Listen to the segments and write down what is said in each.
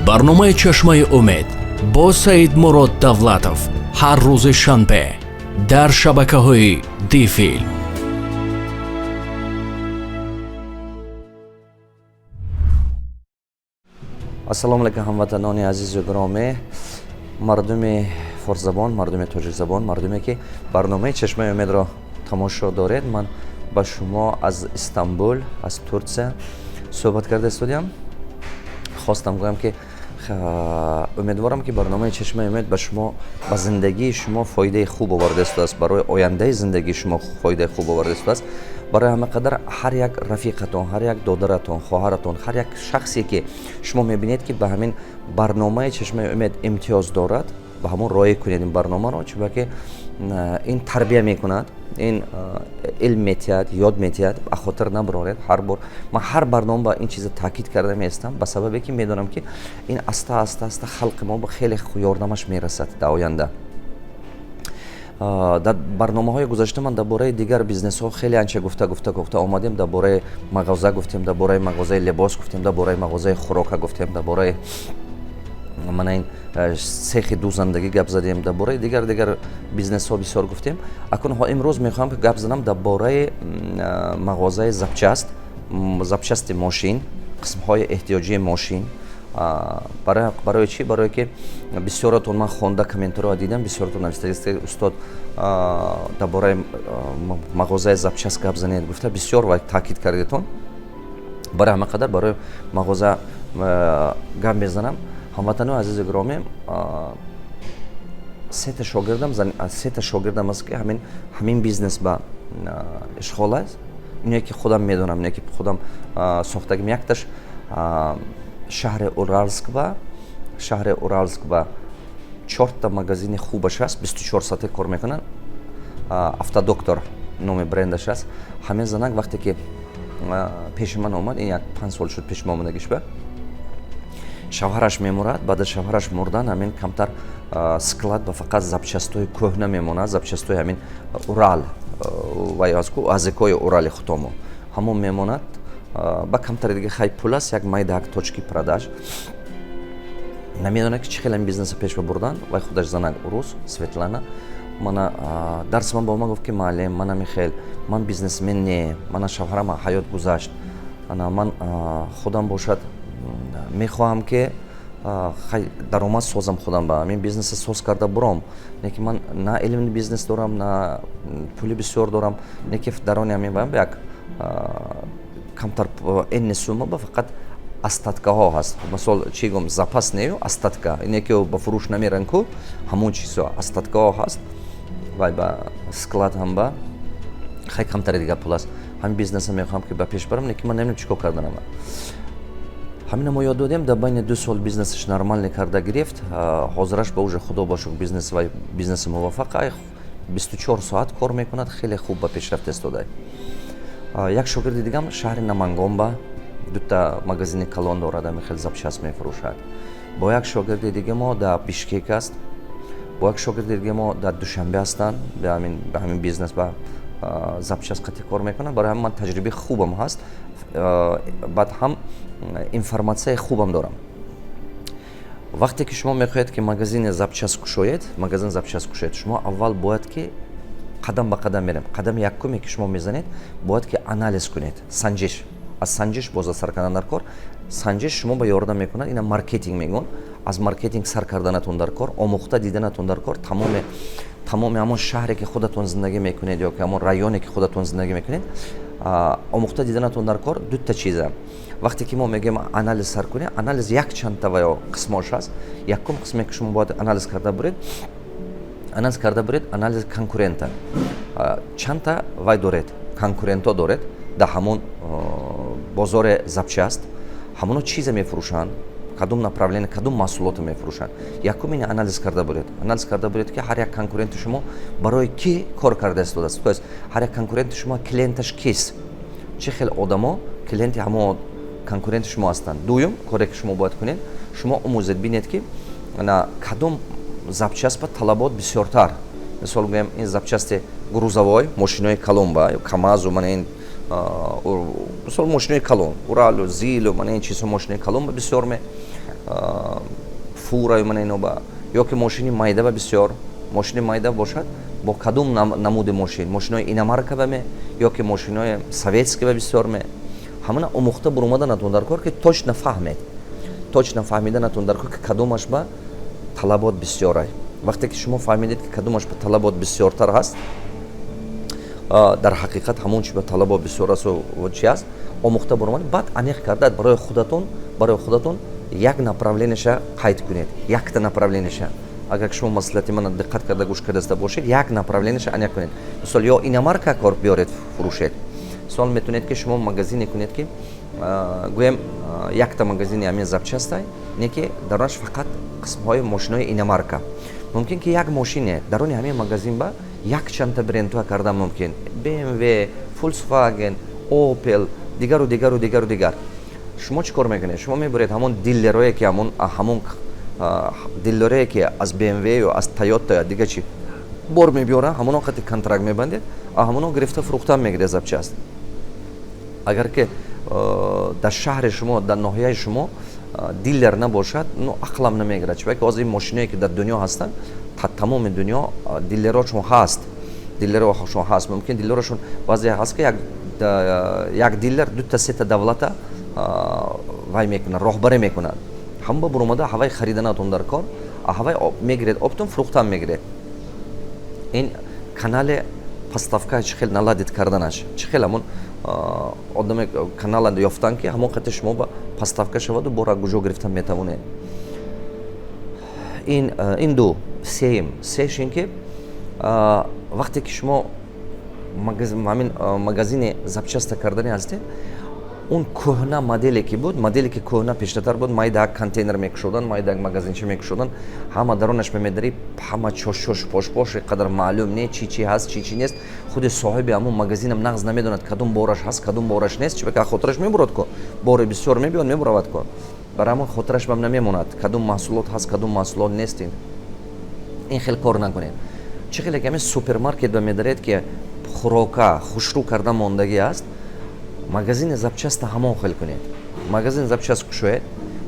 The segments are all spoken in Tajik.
برنامه چشمه امید با سعیدمورد دولتوف هر روز شنبه در شبکه‌های دیفیلم. ассалому алайкум ҳамватанони азизу гиромӣ, мардуми форзабон, мардуми тоҷикзабон, мардуме ки барномаи чашмаи умедро тамошо доред. Ман ба шумо аз Истанбул, аз Турсия суҳбат карда истодиам. хостам гӯям ки умедворам ки барномаи чашмаи умед ба шумо, ба зиндагии шумо фоидаи хуб оварда истодааст, барои ояндаи зиндагии шумо фоидаи хуб оварда истодааст. барои ҳама қадар ҳар як рафиқатон, ҳар як додаратон, хоҳаратон, ҳар як шахсе ки шумо мебинед ки ба ҳамин барномаи чашмаи умед имтиёз дорад, ба ҳамон роя кунед ин барномаро, чунки ки ин тарбия мекунад, ин илм метиҳад, ёд метиҳад, ахотир набароред. ҳар бор ман ҳар барнома ба ин чиза таъкид карда меистам, ба сабабе ки медонам ки ин аста халқи мо ба хеле ёрдамаш мерасад дар оянда. дар барномаҳои гузашта ман дар бораи дигар бизнесҳо хеле анча гуфта омадем. Дар бораи мағоза гуфтем, дар бораи мағозаи либос гуфтем, дар бораи мағозаи хӯрока гуфтем, дар бораи мана ин сехи дузандагӣ гап задем, дар бораи дигар бизнесҳо бисёр гуфтем. Акун имрӯз мехоҳам ки гап задам дар бораи мағозаи запчасти мошин, қисмҳои эҳтиёҷии мошин. барои чӣ? Барое ки бисёратон ман хонда комментариҳо дидам, бисёратон навистагисте устод дар бораи мағозаи запчаст гап занед гуфта, бисёр ва таъкид кардетон. барои ҳама қадар барои мағоза гап мезанам. ҳамватанони азизи гиромӣ, сета шогирдам аст ки ҳамин бизнес ба ишғол аст. ине ки худам медонам, ине ки худам сохтагим. якташ шаҳри Уральск ба 4 магазини хубаш аст, 24 саъате кор мекунанд. Автодоктор номи брендаш аст. ҳамин занак вақте ки пеши ман омад, ин як 5 сол шуд пеши ман омадагиш ба, шавҳараш мемурад. баъд аз шавҳараш мурдан ҳамин камтар склад ба фақат запчастои кӯҳна мемонад, запчастои ҳамин Урал ва азикои Урали хутомо ҳамон мемонад. ба камтари дига хай пул аст, як майдак точки продаж. намедонад ки чӣ хеле бизнеса пеш бабурдан. вай худаш занак урус Светлана мана дарси ман ба ма гуфт ки маълим, мана михел, ман бизнесмен не, мана шавҳарам ҳаёт гузашт, ман худам бошад мехоҳам ки даромад созам худам ба ҳамин бизнеса соз карда буром. не ки ман на илми бизнес дорам, на пули бисёр дорам, не ки дарони ҳамин ба як камтар энни сума ба фақат астаткаҳо ҳаст. мисол чӣ гум запас нею астатка, ине ки ба фурӯш намеран ку ҳамон чизо астаткаҳо ҳаст. вай ба склад ҳам ба хай камтари дига пул аст. ҳамин бизнеса мехоҳам ки ба пеш барам, не ки ман намедонам чӣ кор карданам. ҳамина мо ёд додем, дар байни 2 сол бизнесаш нормалне карда гирифт. ҳозираш ба уже худо бошук бизнес вай бизнеси муваффақ, 24 соат кор мекунад, хеле хуб ба пешрафт истода. як шогирди дигам шаҳри Намангонба 2 магазини калон дорад, хеле запчаст мефурӯшад. бо як шогирди дига мо дар Бишкек аст, бо як шогирди дига мо дар Душанбе ҳастанд, ба ҳамин бизнес ба запчаст қати кор мекунанд. барои ҳам ман таҷрибаи хубам ҳаст, баъд ҳам информатсияи хубам дорам. вақте ки шумо мехоҳед ки магазини запчаст кушоед, шумо аввал бояд ки қадам ба қадам мерем. қадами якуме ки шумо мезанед, бояд ки анализ кунед, санҷиш. аз санҷиш боз сар кардан дар кор. санҷиш шумо ба ёрдам мекунад, ина маркетинг мегӯн. аз маркетинг сар карданатон дар кор, омӯхта диданатон дар кор, тамоми ҳамон шаҳре ки худатон зиндагӣ мекунед ё ки ҳамон районе ки худатон зиндагӣ мекунед, омӯхта диданатон дар кор. 2 чиза. вақте ки мо мегӯем анализ сар кунед, анализ як чанда ва ё қисмош ҳаст. якум қисме ки шумо бояд анализ карда буред, анализ конкурента. чанда вай доред, конкурентҳо доред дар ҳамон бозори запчаст, ҳамоно чиза мефурӯшанд, кадом направление, кадом маҳсулото мефурӯшанд. якум ин анализ карда буред ки ҳар як конкуренти шумо барои ки кор карда истодааст. то есть ҳар як конкуренти шумо клиенташ кист, чӣ хел одамо клиенти ҳамон конкуренти шумо ҳастанд. дуюм коре ки шумо бояд кунед, шумо омӯзед бинед ки кадом запчаст ба талабот бисёртар. мисол гӯем ин запчасти грузовой мошинои калонба ё камазу, мана ин мисол мошинои калон, Уралу, Зилу, мана ин чизҳо мошинои калонба бисёр фура ба ё ки мошини майда ва бисёр мошини майда бошад бо кадом намуди мошин мошинои иномарка ме ё ки мошинои советски ва бисёр ме ҳамана омӯхта буромаданатон дар кор ки точно фаҳмед точно фаҳмиданатон дар кор ки кадомаш ба талабот бисёрай вақте ки шумо фаҳмидед ки кадомаш ба талабот бисёртар ҳаст дар ҳақиқат ҳамон чи ба талабот бисёр аст чи аст омӯхта буромад баъд аниқ карда барои худатон як направлениеша қайд кунед якта направлениеша агар шумо маслиҳати мана диққат карда гӯш кардаста бошед як направлениеша аниқ кунед мисол ё иномарка кор биёред фурӯшед мисол метавонед ки шумо магазине кунед ки гӯем якта магазини ҳамин запчастай не ки даронаш фақат қисмҳои мошинои иномарка мумкин ки як мошине дарони ҳамин магазин ба як чанда брендҳоя карда мумкин BMW, Volkswagen, Opel дигару шумо чӣ кор мекунед шумо мебуред ҳамон дилерое ки ҳамон дилерое ки аз BMW ё аз Toyota ё дигар чи бор мебиёрад ҳамоно қати контракт мебандед ҳамоно гирифта фурӯхта мегиред запчаст агар ки дар шаҳри шумо дар ноҳияи шумо дилер набошад ақлам намегирад чунки ҳозир ин мошиное ки дар дунё ҳастанд тамоми дунё дилерошон ҳаст мумкин дилерошон баъзе ҳаст ки як дилер дута сета давлата вай мекунад роҳбарӣ мекунад ҳама ба буромада ҳавай хариданатон дар кор ҳавай мегиред оптон фурӯхтан мегиред ин канали поставка чӣ хел наладид карданаш чӣ хел ҳамон одаме канала ёфтан ки ҳамон қати шумо ба поставка шаваду бора куҷо гирифта метавонед ин ду сеш ин ки вақте ки шумо ҳамин магазини запчаста кардани ҳастед он кӯҳна моделе ки буд моделе ки кӯҳна пешнатар буд майда контейнер мекушодан майда магазинча мекушодан ҳама даронаш мемедарӣ ҳама чош пош қадар маълум не чи ҳаст чи нест худи соҳиби ҳамон магазинам нағз намедонад кадом бораш ҳаст кадом бораш нест чӣ хотираш мебурад ко бори бисёр мебиёд мебуравад ко бар ҳамон хотираш бам намемонад кадом маҳсулот ҳаст кадом маҳсулот нест ин хел кор накунед чӣ хеле ки ҳамин супермаркет ба медаред ки хӯрока хушрӯ карда мондагӣ аст магазини запчаста ҳамон хел кунед магазини запчаст кушоед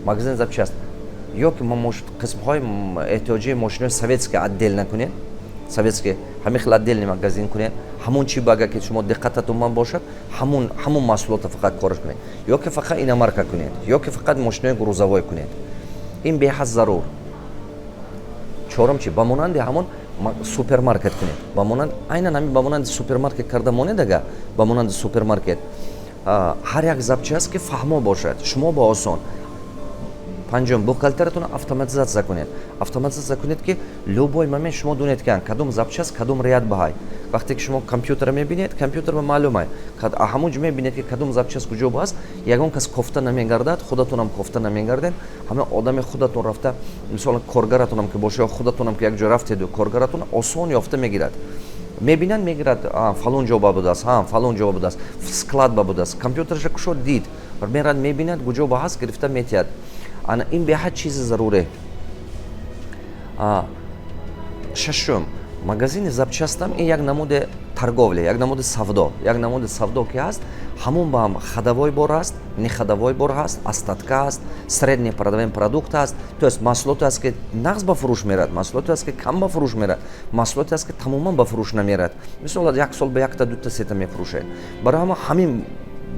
магазини запчаст ё ки қисмҳои эҳтиёҷии мошинои советски отдел накунед советски ҳамин хел отдельни магазин кунед ҳамон чи бага ки шумо диққататон ман бошад ҳамон маҳсулота фақат кораш кунед ё ки фақат иномарка кунед ё ки фақат мошинои грузовой кунед ин беҳад зарур чорум чи ба монанди ҳамон супермаркет кунед ба монанд айнан ҳамин ба монанди супермаркет карда монед ага ба монанди супермаркет ҳар як запчаст ки фаҳмо бошад шумо ба осон панҷум бухгалтератон автоматизатсия кунед ки любой момент шумо донед ки кадом запчаст кадом рият баҳай вақте ки шумо компютера мебинед компютер ба маълумай ҳамон ҷо мебинед ки кадом запчаст куҷо аст ягон кас кофта намегардад худатонам кофта намегардед ҳама одами худатон рафта мисол коргаратонам ки боша ё худатонам ки як ҷо рафтеду коргаратон осон ёфта мегирад мебинад мегирад фалон ҷо ба будааст фалон ҷо ба будааст склад ба будааст компютерша кушод дид мерад мебинад куҷо ба ҳаст гирифта метиҳад ин беҳад чизи заруре шашум магазини запчастам ин як намуди торговля як намуди савдо ки ҳаст ҳамон ба ҳам ходовой бор ҳаст неходовой бор ҳаст остатка ҳаст средний продаваем продукт ҳаст то есть маҳсулоте ҳаст ки нағз ба фурӯш мерад маҳсулоте ҳаст ки кам ба фурӯш мерад маҳсулоте ҳаст ки тамоман ба фурӯш намерад мисол як сол ба якта дута сета мефурӯшед барои ҳамин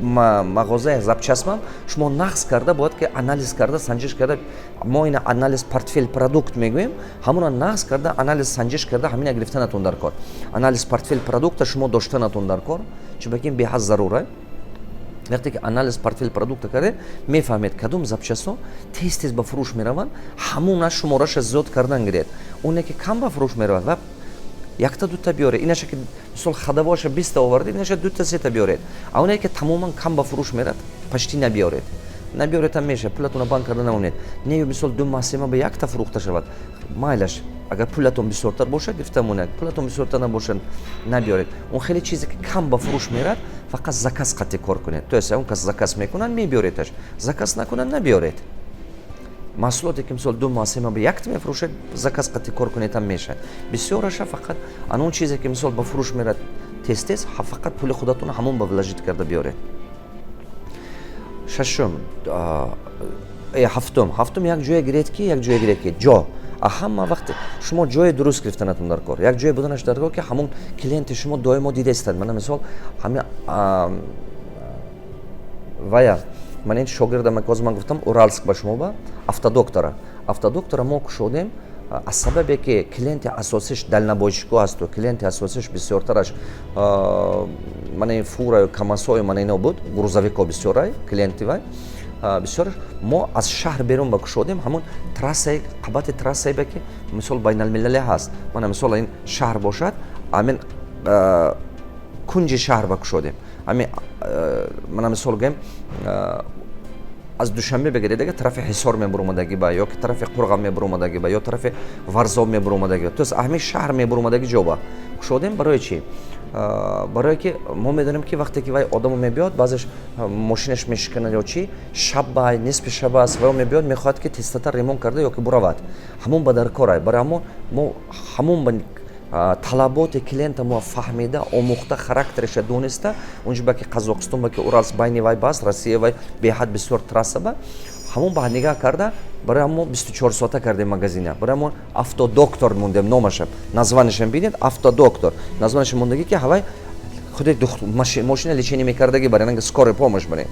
мағозаи запчастмам шумо нағз карда бояд ки анализ карда санҷиш карда мо ина анализ портфел продукт мегӯем ҳамона нағз карда анализ санҷиш карда ҳамина гирифтанатон дар кор анализ портфел продукта шумо доштанатон дар кор чунки ин беҳад зарура вақте ки анализ портфел продукта карде мефаҳмед кадом запчастҳо тез ба фурӯш мераванд ҳамона шумораша зиёд кардан гиред оне ки кам ба фурӯш меравад ва якта дута биёред инаша ки мисол ходовойша 20 овардед инаша дута сета биёред а оне ки тамоман кам ба фурӯш мерад почти набиёред ҳам меша пулатона банд карда намонед не мисол ду маҳсема ба якта фурӯхта шавад майлаш агар пулатон бисёртар бошад гирифта монед пулатон бисёртар набошад набиёред он хеле чизе ки кам ба фурӯш мерад фақат заказ қати кор кунед то есть он кас заказ мекунад мебиёредаш заказ накунад набиёред маҳсулоте ки мисол ду маҳсема ба якта мефурӯшед заказ қати кор кунед ҳам мешавад бисёраша фақат анон чизе ки мисол ба фурӯш мерад тез фақат пули худатона ҳамон ба вложит карда биёред шашум ҳафтум як ҷое гиред ки як ҷое гиред ки ҷо ҳама вақте шумо ҷое дуруст гирифтанатон дар кор як ҷое буданаш дар кор ки ҳамон клиенти шумо доимо дидастад мана мисол ҳами вая ман ин шогирдам ҳозир ман гуфтам Уральск ба шумо ба автодоктора мо кушодем аз сабабе ки клиенти асосиш далнабойшико асту клиенти асосиш бисёртараш мана фураю камасою мана ино буд грузовико бисёрай клиенти вай бисёраш мо аз шаҳр берун ба кушодем ҳамон трассаи қабати трассаи ба ки мисол байналмилалӣ ҳаст мана мисол ин шаҳр бошад амин кунҷи шаҳр ба кушодем ами мана мисол гӯем аз душанбе бигиред ага тарафи ҳисор мебуромадаги ба ё ки тарафи қурға мебуромадаги ба ё тарафи варзоб мебуромадаги то есть ҳамин шаҳр мебуромадаги ҷо ба кушодем барои чӣ барое ки мо медонем ки вақте ки вай одамо мебиёд баъзеш мошинаш мешиканад ё чи шаббай нисфи шаб аст ва ё мебиёд мехоҳад ки тестатар ремонт карда ё ки буравад ҳамон ба даркорай барои мо ҳамон ба талаботи клиента мо фаҳмида омӯхта характериша дониста унҷо ба ки қазоқистон ба ки Уралск байни вай баст Россия вай беҳад бисёр трасса ба ҳамон ба нигаҳ карда барои мо 24 соата кардем магазина барои мо автодоктор мондем номаша названишам бинед автодоктор названишам мондаги ки ҳавай худе мошина лечение мекардаги барои скорой помощь барем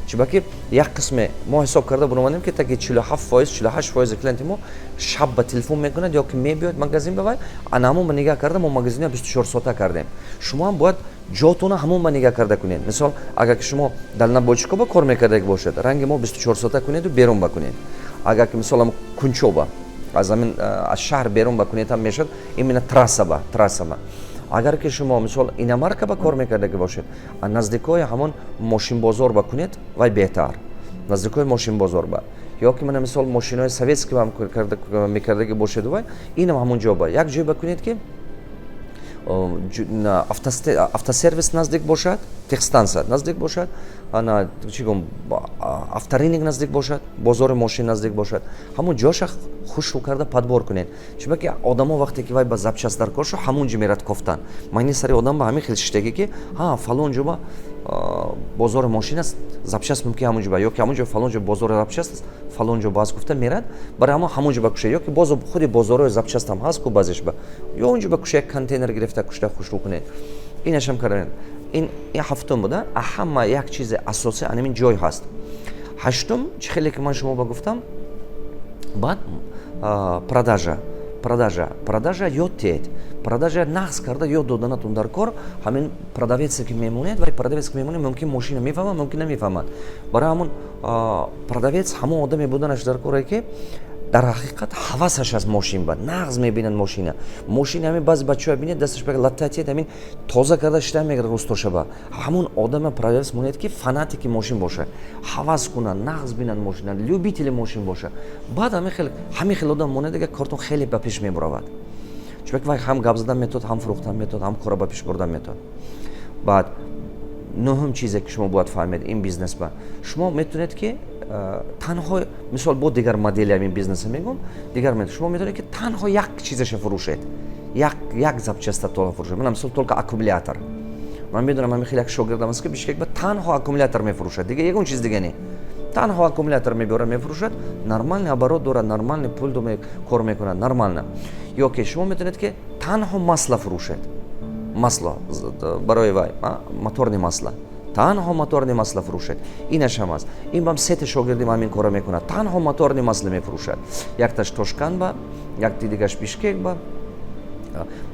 чи ба ки як қисме мо ҳисоб карда буромадем ки таки 47% клиенти мо шаб ба телефон мекунад ё ки мебиёд магазин ба вай ана ҳамон ба нигаҳ карда мо магазина 24 соата кардем шумо ҳам бояд ҷотона ҳамон ба нигаҳ карда кунед мисол агар ки шумо далнабойчико ба кор мекардаги бошад ранги мо 24 соата кунеду берун ба кунед агар ки мисол кунчоба аз шаҳр берун ба кунед ҳам мешад именно трасса ба агар ки шумо мисол иномарка ба кор мекардаги бошед наздикои ҳамон мошинбозор ба кунед вай беҳтар наздикои мошинбозор ба ё ки мана мисол мошинои советски ба мекардаги бошеду вай инам ҳамон ҷо ба як ҷой ба кунед ки автосервис наздик бошад техстанса наздик бошад авторинг наздик бошад бозори мошин наздик бошад ҳамон ҷоша хушрӯ карда падбор кунед чунки ки одамо вақте ки вай ба запчаст дар кор шо ҳамон ҷо мерад кофтан майни сари одам ба ҳамин хел шиштаги ки фалон ҷо ба бозори мошин аст запчаст мумкин ҳамон ҷо ба ё ки ҳамон ҷо фалон ҷо бозори запчаст аст фалон ҷо баъз гуфта мерад барои ҳамон ҷо ба кушед ё ки бозо худи бозорои запчаст ҳам ҳаст ку баъзеш ба ё он ҷо ба кушед як контейнер гирифта кушта хушрӯ кунед инашам кардем ин ҳафтум буда ҳама як чизи асосӣ анамин ҷой ҳаст ҳаштум чӣ хеле ки ман шумо ба гуфтам баъд продажа ёд тед продажа нағз карда ёд доданатон дар кор ҳамин продавец ки мемонед вай продавец ки мемонед мумкин мошина мефаҳмад мумкин намефаҳмад барои ҳамон продавец ҳамон одаме буданаш дар коре ки дар ҳақиқат ҳавасаш аз мошин ба нағз мебинад мошина ҳамин баъзи бачаҳо бинед дасташ ба латтатият ҳамин тоза карда шита мегирад рустоша ба ҳамон одама продавец монед ки фанатики мошин боша ҳавас кунад нағз бинад мошина любители мошин боша баъд ҳамин хел одам монед ага кортон хеле ба пеш мебуравад чунки вай ҳам гап задан метод ҳам фурӯхтан метод ҳам кора ба пеш бурдан метод баъд нӯҳум чизе ки шумо бояд фаҳмед ин бизнес ба шумо метавонед ки танҳо мисол бо дигар модели ҳамин бизнеса мегӯм дигар шумо метавонед ки танҳо як чизаша фурӯшед як запчаста тола фурӯшед мана мисол толка аккумулятор ман медонам ҳамин хеле як шогирдам аст ки бишкек ба танҳо аккумулятор мефурӯшад дига ягон чиз дига не танҳо аккумулятор мебиёрад мефурӯшад нормальный оборот дорад нормальный пул кор мекунад нормально ё ки шумо метавонед ки танҳо масла фурӯшед масло барои вай моторни масла танҳо моторни масла фурӯшад инаш ҳам аст ин бам сети шогирдим ҳамин кора мекунад танҳо моторни масла мефурӯшад якташ тошкан ба якти дигаш бишкек ба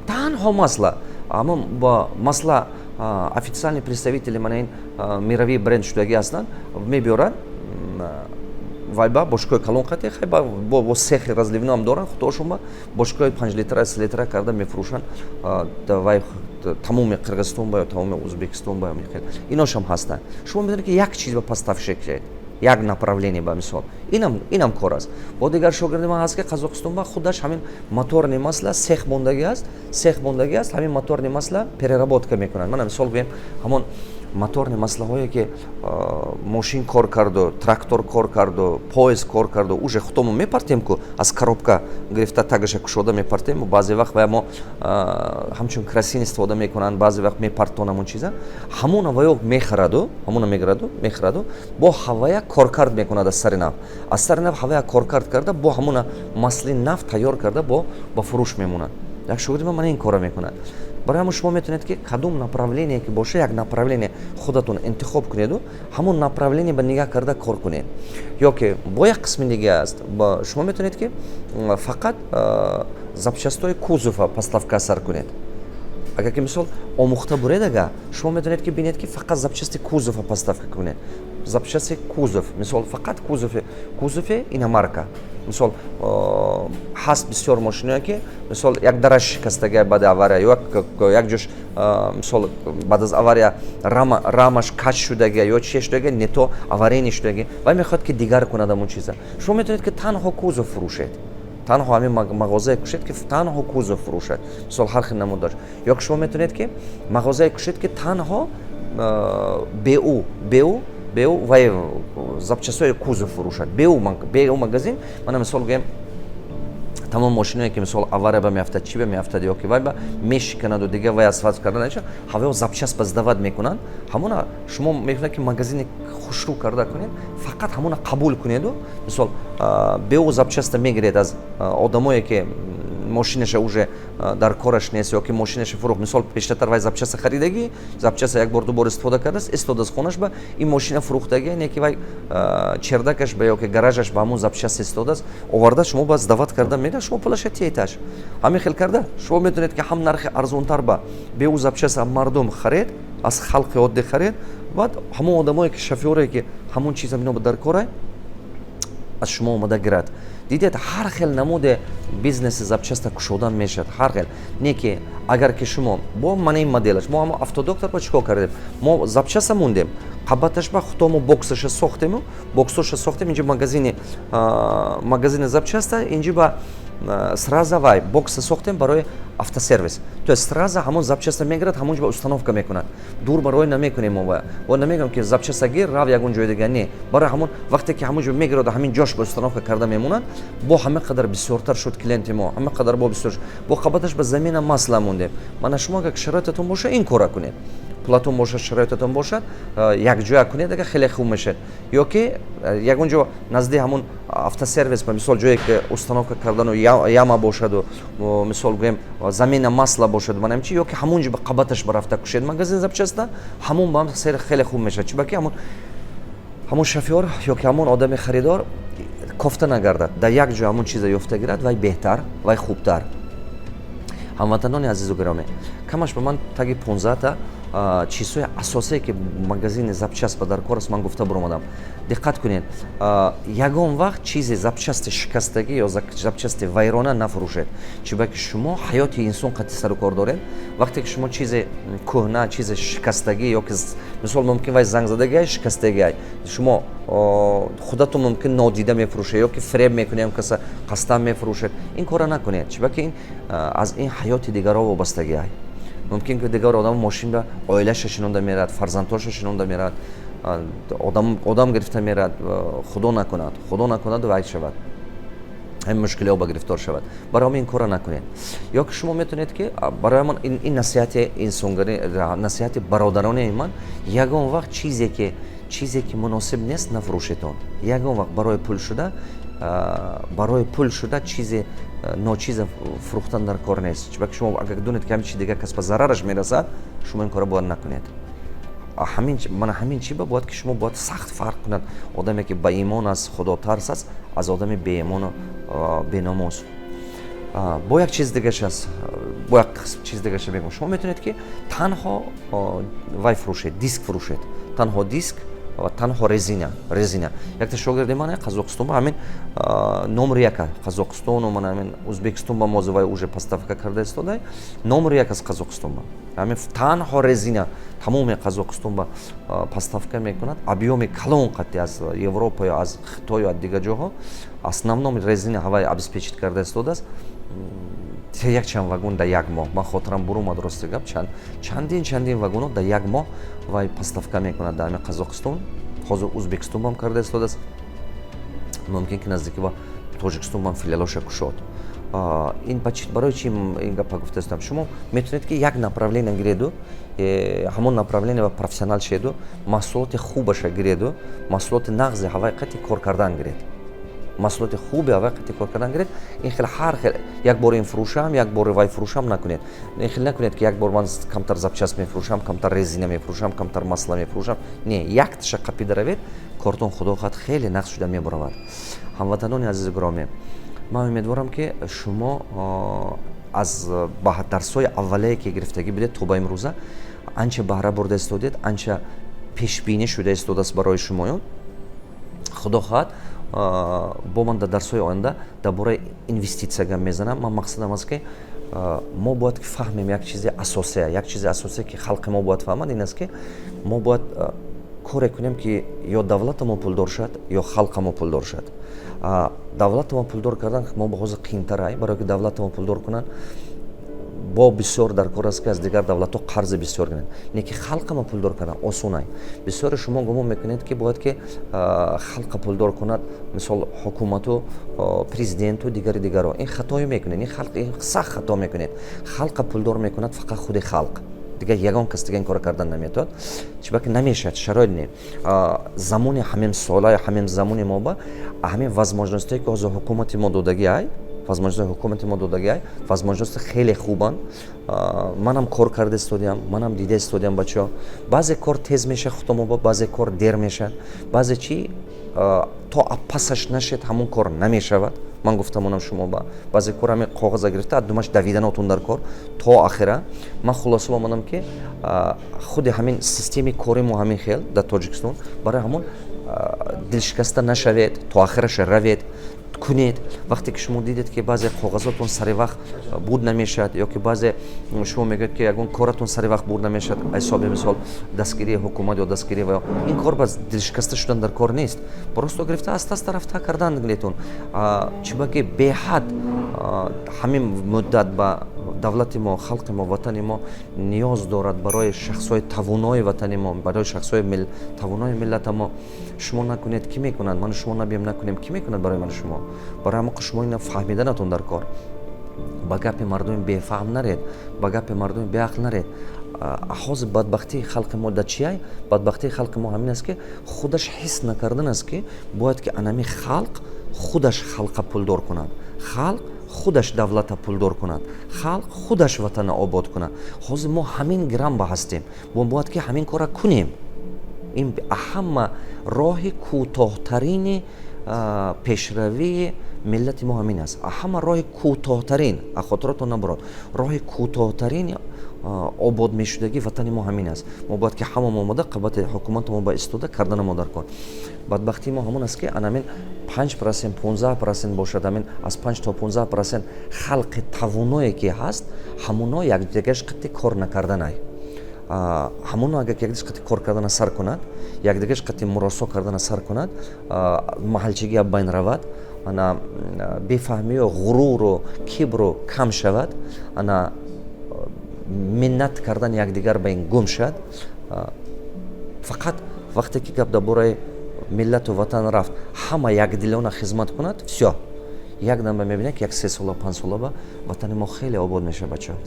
танҳо масла аммо ба масла официальни представители мана ин мирови бренд шудаги ҳастанд мебиёрад вай ба бошкои калон қатӣ бо сехи разливно ҳам доранд худошон ба бошкои 5 литра 10 литра карда мефурӯшанд вай тамоми қирғизистон ба ё тамоми ӯзбекистон ба иношам ҳастанд шумо медонед ки як чиз ба поставщик шед як направление ба мисол инам кор аст бо дигар шогирди ман ҳаст ки қазоқистон ба худаш ҳамин моторни масла сех мондаги аст ҳамин моторни масла переработка мекунад мана мисол гӯем ҳамон моторни маслаҳое ки мошин кор карду, трактор кор карду, поезд кор карду, уже худомо мепартем ку аз коробка гирифта тагаша кушода мепартем, баъзе вақт ва мо ҳамчун красин истифода мекунанд, баъзе вақт мепартонам он чиза, ҳамона ваё мехараду, бо ҳавая коркард мекунад аз сари нав. Аз сари нав ҳавая коркард карда бо ҳамона масли нав тайёр карда ба фурӯш мемонад. Як шогирди ман ин кора мекунад. Барои ҳамон шумо метавонед ки кадом направление ки боша, як направление худатон интихоб кунеду, ҳамон направление ба нигаҳ карда кор кунед. Ё ки бо як қисми дига аст, шумо метавонед ки фақат запчастҳои кузова поставка сар кунед. Агар ки мисол омӯхта буред, ага шумо метавонед ки бинед ки фақат запчасти кузова поставка кунед. Запчасти кузов, мисол фақат кузове иномарка. Мисол ҳаст бисёр мошиное ки мисол як дараш шикастага баъди авария, ё як ҷош мисол баъд аз авария рамаш кач шудага ё чие шудага, не то аварийни шудага, вай мехоҳад ки дигар кунад амон чиза. Шумо метавонед ки танҳо кузов фурӯшед. Танҳо ҳамин мағозае кушед ки танҳо кузов фурӯшад. Мисол ҳар хел намуд дошт. Ё ки шумо метавонед ки мағозае кушед ки танҳо беу вай запчастҳои кузов фурӯшад. Беу магазин, мана мисол гӯем тамом мошиное ки мисол авария ба меафтад, чӣ ба меафтад, ё ки вай ба мешиканаду дига вай асфальт карда наша, ҳаваё запчаст ба сдават мекунанд. Ҳамона шумо мехоҳед ки магазини хушрӯ карда кунед, фақат ҳамона қабул кунеду. Мисол беу запчаста мегиред аз одамое ки мошинаша уже дар кораш нест, ё ки мошинаша фурӯхт. Мисол пештартар вай запчаста харидагӣ, запчаста як бор дубор истифода кардааст, истодаст хонаш ба ин мошина фурӯхтагӣ, не ки вай чердакаш ба ё ки гаражаш ба ҳамон запчаст истодаст, оварда шумо ба сдават карда меда, шумо пулаша тиеташ. Ҳамин хел карда шумо метавонед ки ҳам нархи арзонтар ба беу запчаст аз мардум харед, аз халқи оддӣ харед, баъд ҳамон одамое ки шофёре ки ҳамон чиза мино дар корай аз шумо омада гирад. Дидед, ҳар хел намуди бизнеси запчаста кушодан мешавад, ҳар хел. Не ки агар ки шумо бо мана ин моделаш, мо ҳама автодоктор ба чикор кардем, мо запчаста мондем, қабаташ ба худомо боксаша сохтему, боксоша сохтем, инҷи магазини запчаста, инҷи ба сразу вай бокса сохтем барои автосервис. То есть сразу ҳамон запчаста мегирад, ҳамонҷо ба установка мекунад. дур барои намекунем мо ва намегӯям ки запчаста гир рав ягон ҷои дига, не. Барои ҳамон вақте ки ҳамонҷо мегирад, ҳамин ҷош ба установка карда мемонад, бо ҳама қадар бисёртар шуд клиенти мо, ҳама қадар бо бисёр шуд. Бо қабаташ ба замина масла мондем. Мана шумо агар шароитатон боша, ин кора кунед. Пулатон бошад, шароитатон бошад, як ҷоя кунед, ага хеле хуб мешавад. Ё ки ягон ҷо назди ҳамон автосервис, ба мисол ҷое ки установка кардану яма бошаду, мисол гӯем замина масла бошад, манам чӣ, ё ки ҳамон ҷо ба қабаташ барафта кушед магазин запчаста, ҳамон ба ҳам хеле хуб мешавад. Чӣ ба ки ҳамон шофёр ё ки ҳамон одами харидор кофта нагардад, дар як ҷо ҳамон чиза ёфта гирад, вай беҳтар, вай хубтар. ҳамватанони азизу гиромӣ, камаш ба ман таги 15 чизҳои асосие ки магазини запчаст ба дар кор аст ман гуфта буромадам. Диққат кунед, ягон вақт чизи запчасти шикастагӣ ё запчасти вайрона нафурӯшед. Чӣ ба ки шумо ҳаёти инсон қатъи сару кор доред. Вақте ки шумо чизи кӯҳна, чизи шикастагӣ ё ки мисол мумкин вай зангзадагӣ ай, шикастагӣ ай, шумо худатон мумкин нодида мефурӯшед ё ки фреб мекунед, каса қасдан мефурӯшед. Ин кора накунед. Чӣ ба ки ин аз ин ҳаёти дигарҳо вобастагӣ ай. Мумкин ки дигар одам мошинда оилаша шинонда мерад, фарзандҳоша шинонда мерад, одам гирифта мерад, худо накунад вай шавад, ҳамин мушкилиҳо ба гирифтор шавад. Барои ҳамин ин кора накунед. ё ки шумо метавонед ки барои ҳамон ин насиҳати инсонгарӣ, насиҳати бародарони ман, ягон вақт чизе ки муносиб нест нафурӯшедон. Ягон вақт барои пул шуда чизи ночиза фурӯхтан дар кор нест. Чӣ ба ки шумо агар донед ки ҳамин чи дига кас ба зарараш мерасад, шумо ин кора бояд накунед. ҳамин чи бояд ки шумо бояд сахт фарқ кунад одаме ки ба имон аст, худотарс аст, аз одами беимону бенамоз. Бо як чиз дигаша мегӯям, шумо метавонед ки танҳо вай фурӯшед, диск фурӯшед, танҳо диск ва танҳо резина. Якта шогирди ман Қазоқистон ба ҳамин номери яка Қазоқистону ман ҳамин Узбекистон ба мози вай уже поставка карда истодай. Номери як аз Қазоқистон ба ҳамин танҳо резина тамоми Қазоқистон ба поставка мекунад. Объёми калон қатъи аз Европа ё аз Хитой ё аз дигар ҷоҳо основном резина ҳавай обеспечит карда истодааст. якчанд вагон да як моҳ ман хотирам буромад рости гап чандин вагонҳо да як моҳ вай поставка мекунад дар Қазоқистон. ҳозир Ӯзбекистон бам карда истодааст, мумкин ки наздики ба Тоҷикистон бам филиалоша кушод. ин барои чи ин гапа гуфтаистам? Шумо метавонед ки як направление гиреду, ҳамон направление ба профессионал шеду, маҳсулоти хубаша гиреду, маҳсулоти нағзи ҳавай қати кор кардан гиред. маҳсулоти хуби ҳавай қати кор кардан гиред. ин хел ҳар хел як бор ин фурӯшам, як бор вай фурӯшам накунед. ин хел накунед ки як бор ман камтар запчаст мефурӯшам, камтар резина мефурӯшам, камтар масла мефурӯшам. Не, як таша қапида равед, кортон худохат хеле нақс шуда мебаравад. ҳамватанони азизи гиромӣ, ман умедворам ки шумо аз дарсҳои аввалие ки гирифтагӣ бидед то ба имрӯза анча баҳра бурда истодед, анча пешбинӣ шуда истодааст барои шумоён. худо хоҳад бо ман дар дарсҳои оянда дар бораи инвеститсия гап мезанам. ман мақсадам аст ки мо бояд ки фаҳмем як чизи асосие ки халқи мо бояд фаҳмад ин аст ки мо бояд коре кунем ки ё давлата мо пулдор шад, ё халқа мо пулдор шад. давлата мо пулдор кардан мо ҳозир қиинтар, барое ки давлата мо пулдор кунанд бо бисёр дар кор аст ки аз дигар давлатҳо қарзи бисёр гиранд. Не ки халқа мо пулдор кардан осонай. бисёри шумо гумон мекунед ки бояд ки халқа пулдор кунад, мисол ҳукумату, президенту, дигаро. ин хатое мекунед, ин сахт хато мекунед. халқа пулдор мекунад фақат худи халқ. دیگه یگان کس دیگه این کار کردن نمیتواد. چرا که نمیشه، شرایط نی. زمانی همین سالای همین زمانی ما با همین возможностей که از حکومت ما دادگی ای، возможностей حکومت ما دادگی ای، возможности خیلی خوبن. منم کار کرده استودیم، منم دیده استودیم بچه‌ها. بعضی کار تیز میشه ختم با بعضی کار دیر میشه. بعضی چی تا پسش نشد همون کار نمیشود. من گفتم اونم شما با بعضی کار همین کاغذ گرفته دومش دویدن اتون در کار تا آخره. من خلاصه با منم که خود همین سیستمی کاری ما همین خیل در تاجیکستان برای همون دلشکسته نشوید تا آخرش روید کنید. وقتی که شما دیدید که بعضی کاغذاتون سر وقت بود نمیشد یا که بعضی شما میگید که اون کارتون سر وقت بود نمیشد، حساب مثال دستگیری حکومت یا دستگیری و این کار باز دلشکسته شدن در کار نیست. پروستو گرفته است رفته کردن گلیتون. چرا که به حد همین مدت با دولت ما، خلق ما، وطن ما نیاز دارد برای شخصای توانای وطن ما، برای شخصای توانای ملت ما. شما نکنید کی میکنند؟ من شما نبیم نکنیم کی میکند برای من شما؟ برای ما شما این فهمیدنتون در کار. با گپ مردم بفهم نرید، با گپ مردم بیعقل نرید. احواز بدبختی خلق ما در چیه؟ بدبختی خلق ما همین است که خودش حس نکردن است که باید که انمی خلق خودش خلق پولدار کند. خلق خودش دولت پولدار کند. خلق خودش وطن آباد کند. حاضر ما همین گرم با هستیم. باید که همین کارا کنیم. این اهم راه کوتاه‌ترین پیشروی ملت ما همین است. اهم راه کوتاه‌ترین، خاطراتون نبرد، راه کوتاه‌ترین آباد میشدگی وطن ما همین است. ما باید که همه آماده قبط حکومت ما با استفاده کردن ما در کار. بدبختی ما همون است که انامین 5% 15% باشد. همین از 5 تا 15% خلق توانایی که هست همونا یک دیگهش قطعی کار نکردن ای. همونا اگر یک دیگهش قطعی کار کردن سر کند، یک دیگهش قطعی مراسا کردن سر کند، محلچگی اب بین رود، انا بفهمی و غرور و کبر و کم شود، انا منت کردن یک دیگر به این گم شد. فقط وقتی که گپ درباره ملت و وطن رفت همه یک دلانه خدمت کند، все. یک دم میبینه که یک 3 سال 5 سال بعد وطن ما خیلی آباد میشه بچه‌ها.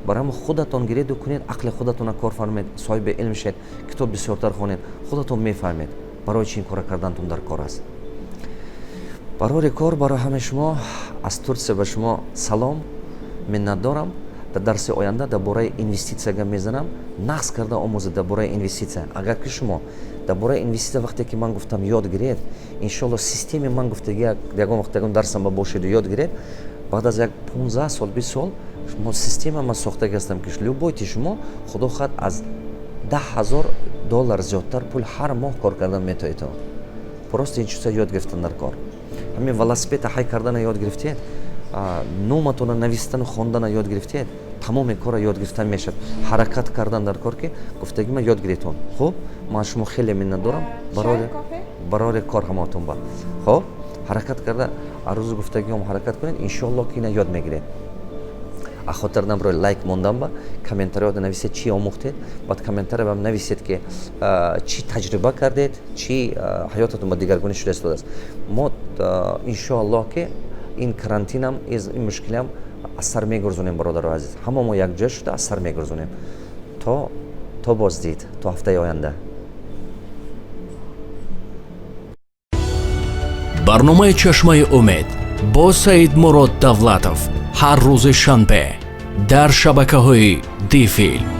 برای ما خودتون گرید و کنید، عقل خودتون کار فرمید، صاحب علم شید، کتاب بسیارتر خوانید، خودتون میفهمید برای چی این کار کردنتون در کار است. برای کار برای همه شما از ترکیه به شما سلام، منت دارم. در درس آینده درباره اینوستیسیا گپ میزنم. نقص کرده آموزش درباره اینوستیسیا. اگر که شما درباره اینوستیسیا وقتی که من گفتم یاد گیرید، ان شاء الله سیستم من گفتگی یگان وقت یگان درسم با باشید یاد گیرید، بعد از یک 15 سال 20 سال شما سیستم ما ساخته هستم که любой شما خدا خواهد از $10,000 زیادتر پول هر ماه کار کردن میتونید. پروست این چیزا یاد گرفتن در کار. همین ولاسپید های کردن یاد گرفتید. نومتون نوشتن و خواندن یاد گرفتید. تمام کارا یاد گرفتن میشه. حرکت کردن در کار که گفتگی ما یاد گرفتون. خب ما شما خیلی منت دارم برای کار هماتون با. خب حرکت کرده روز گفتگی هم حرکت کنید ان شاء الله که اینا یاد میگیرید. ахотар наброи лайк мондан ба комментариёт нависед чӣ омӯхтед, баъд комментариям нависед ки чӣ таҷриба кардед, чӣ ҳаётатон ба дигаргунӣ шуда истодааст. Мо иншоаллоҳ ки ин карантинам ин мушкилиам аз сар мегурзонем, бародару азиз. Ҳама мо якҷоя шуда аз сар мегурзонем. То боздид, то ҳафтаи оянда. барномаи чашмаи умед бо САИДМУРОД Давлатов ҳар рӯзи шанбе дар шабакаҳои Dfilm.